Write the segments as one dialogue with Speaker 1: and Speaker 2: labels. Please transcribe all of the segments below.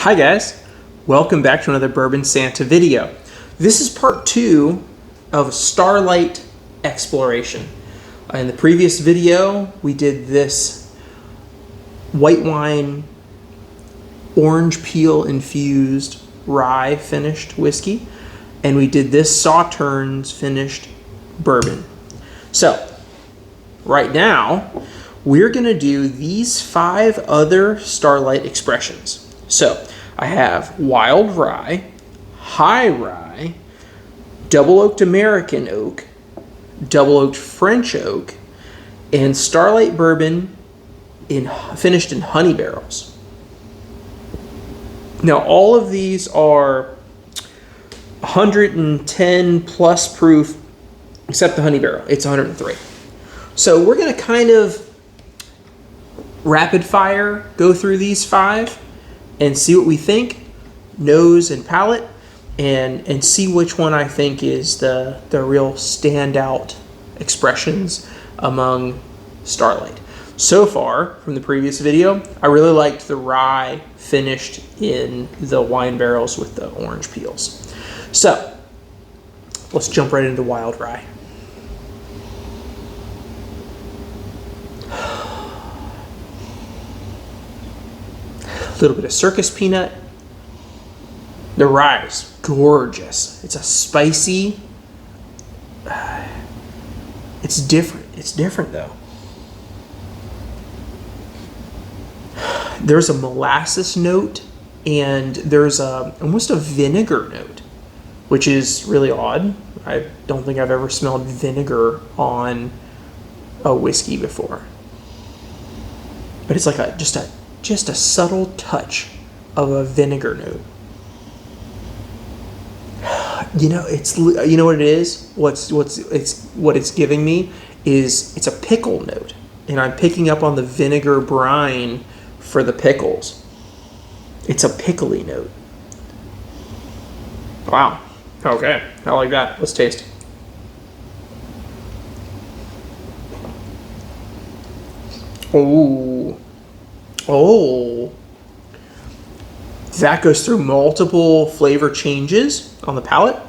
Speaker 1: Hi guys, welcome back to another Bourbon Santa video. This is part 2 of Starlight exploration. In the previous video, we did this white wine, orange peel infused rye finished whiskey, and we did this Sauternes finished bourbon. So, right now, we're gonna do these 5 other Starlight expressions. So, I have wild rye, high rye, double oaked American oak, double oaked French oak, and Starlight bourbon finished in honey barrels. Now, all of these are 110 plus proof, except the honey barrel. It's 103. So we're going to kind of rapid fire go through these 5 and see what we think, nose and palate, and see which one I think is the real standout expressions among Starlight. So far, from the previous video, I really liked the rye finished in the wine barrels with the orange peels. So, let's jump right into wild rye. A little bit of circus peanut. The rye is gorgeous. It's a spicy, it's different. It's different though. There's a molasses note and there's almost a vinegar note, which is really odd. I don't think I've ever smelled vinegar on a whiskey before. But it's like just a subtle touch of a vinegar note. You know what it is? What it's giving me is it's a pickle note, and I'm picking up on the vinegar brine for the pickles. It's a pickly note. Wow. Okay, I like that. Let's taste. Oh, that goes through multiple flavor changes on the palate.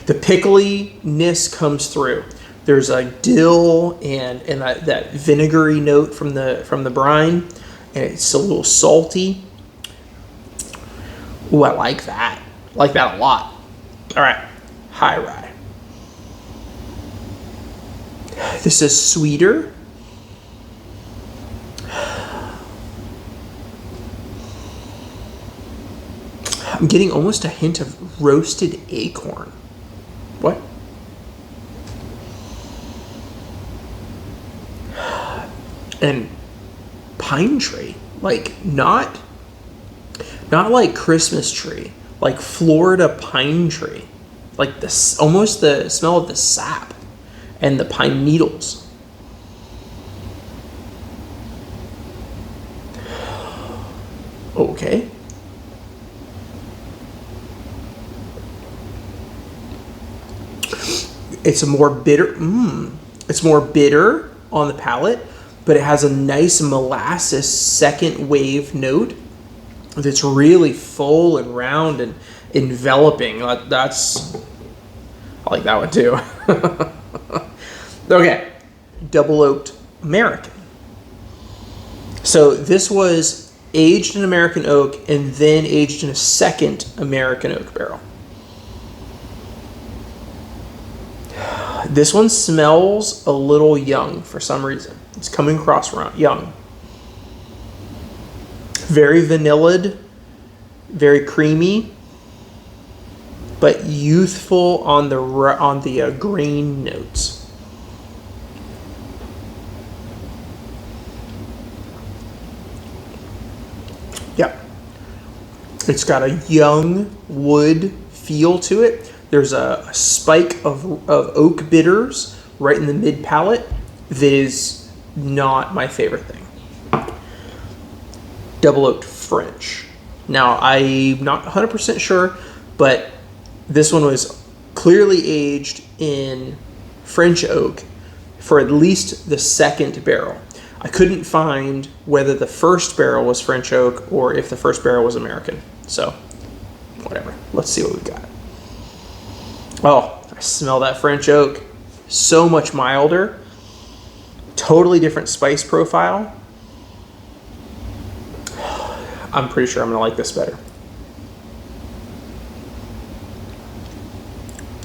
Speaker 1: The pickliness comes through. There's a dill and that vinegary note from the brine, and it's a little salty. Ooh, I like that. I like that a lot. All right, high rye. This is sweeter. I'm getting almost a hint of roasted acorn. What? And pine tree. Like not like Christmas tree, like Florida pine tree. Like this, almost the smell of the sap and the pine needles. Okay. It's a more bitter. It's more bitter on the palate, but it has a nice molasses second wave note that's really full and round and enveloping. I like that one too. Okay, double oaked American. So this was aged in American oak and then aged in a second American oak barrel. This one smells a little young for some reason. It's coming across young. Very vanillaed, very creamy, but youthful on the grain notes. Yeah, it's got a young wood feel to it. There's a spike of oak bitters right in the mid palate that is not my favorite thing. Double oaked French. Now, I'm not 100% sure, but this one was clearly aged in French oak for at least the second barrel. I couldn't find whether the first barrel was French oak or if the first barrel was American. So, whatever. Let's see what we got. Oh, I smell that French oak. So much milder. Totally different spice profile. I'm pretty sure I'm gonna like this better.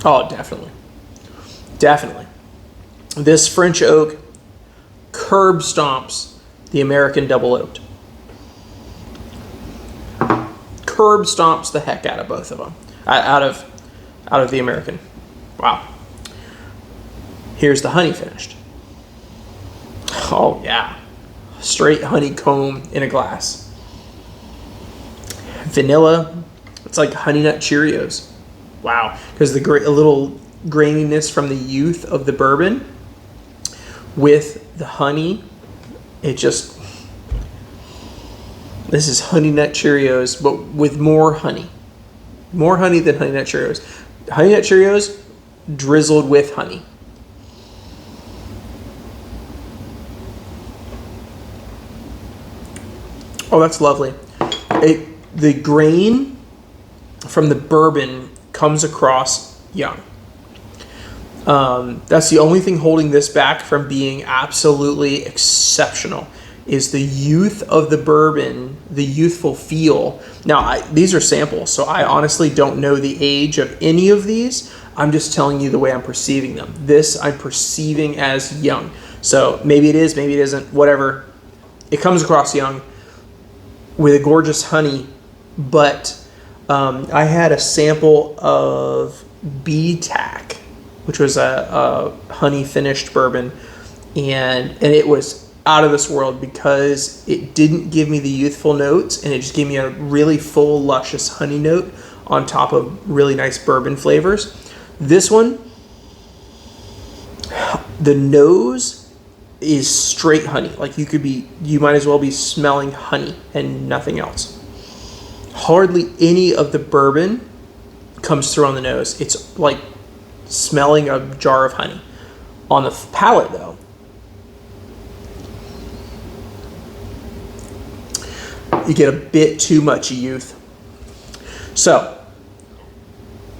Speaker 1: Oh, definitely. Definitely. This French oak curb stomps the American double oaked. Curb stomps the heck out of both of them. Out of the American. Wow. Here's the honey finished. Oh yeah. Straight honeycomb in a glass. Vanilla. It's like Honey Nut Cheerios. Wow. Because a little graininess from the youth of the bourbon with the honey. This is Honey Nut Cheerios, but with more honey. More honey than Honey Nut Cheerios. Honey Nut Cheerios drizzled with honey. Oh, that's lovely. The grain from the bourbon comes across young. That's the only thing holding this back from being absolutely exceptional, is the youth of the bourbon, the youthful feel. Now, these are samples, so I honestly don't know the age of any of these. I'm just telling you the way I'm perceiving them. This I'm perceiving as young. So maybe it is, maybe it isn't, whatever. It comes across young with a gorgeous honey, but I had a sample of B-Tac, which was a honey finished bourbon, and it was out of this world because it didn't give me the youthful notes, and it just gave me a really full, luscious honey note on top of really nice bourbon flavors. This one, the nose is straight honey. Like you might as well be smelling honey and nothing else. Hardly any of the bourbon comes through on the nose. It's like smelling a jar of honey. On the palate, though, you get a bit too much youth. So,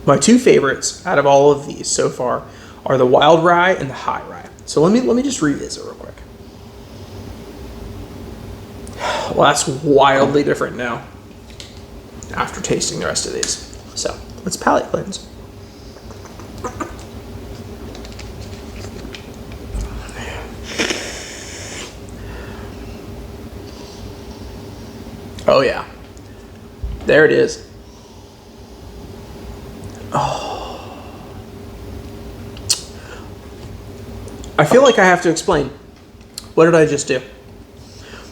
Speaker 1: my two favorites out of all of these so far are the wild rye and the high rye. So let me just revisit real quick. Well, that's wildly different now after tasting the rest of these. So let's palate cleanse. Oh yeah, there it is. Oh. I feel like I have to explain. What did I just do?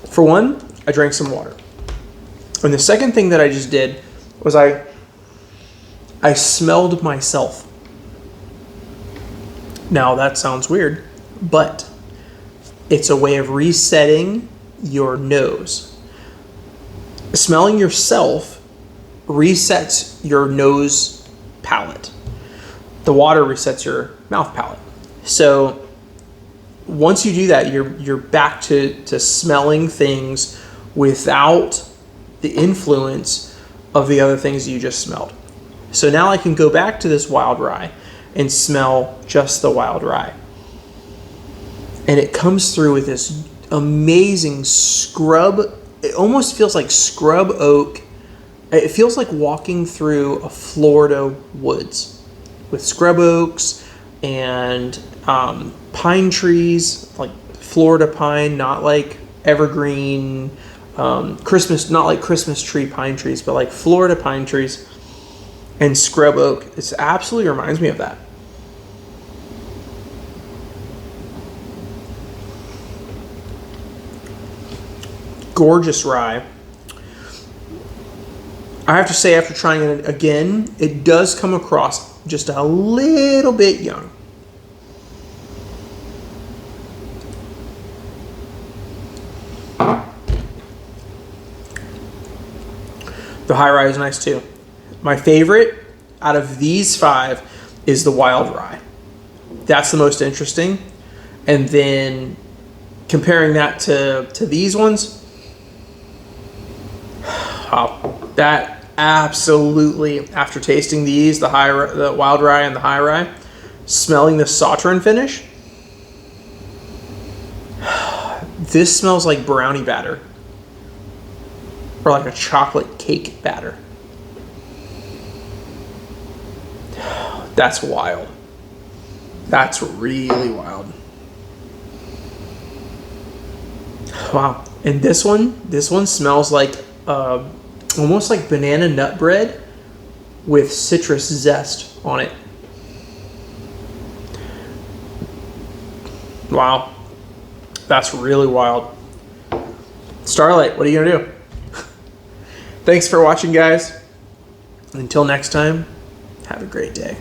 Speaker 1: For one, I drank some water. And the second thing that I just did was I smelled myself. Now that sounds weird, but it's a way of resetting your nose. Smelling yourself resets your nose palate. The water resets your mouth palate. So once you do that, you're back to smelling things without the influence of the other things you just smelled. So now I can go back to this wild rye and smell just the wild rye. And it comes through with this amazing scrub. It almost feels like scrub oak. It feels like walking through a Florida woods with scrub oaks and pine trees, like Florida pine, not like evergreen, Christmas, not like Christmas tree pine trees, but like Florida pine trees and scrub oak. It absolutely reminds me of that. Gorgeous rye. I have to say, after trying it again, it does come across just a little bit young. The high rye is nice too. My favorite out of these five is the wild rye. That's the most interesting. And then comparing that to these ones, wow, that absolutely, after tasting these, the wild rye and the high rye, smelling the Sauterne finish, this smells like brownie batter or like a chocolate cake batter. That's wild. That's really wild. Wow. And this one smells like almost like banana nut bread with citrus zest on it. Wow. That's really wild. Starlight, what are you gonna do? Thanks for watching, guys. Until next time, have a great day.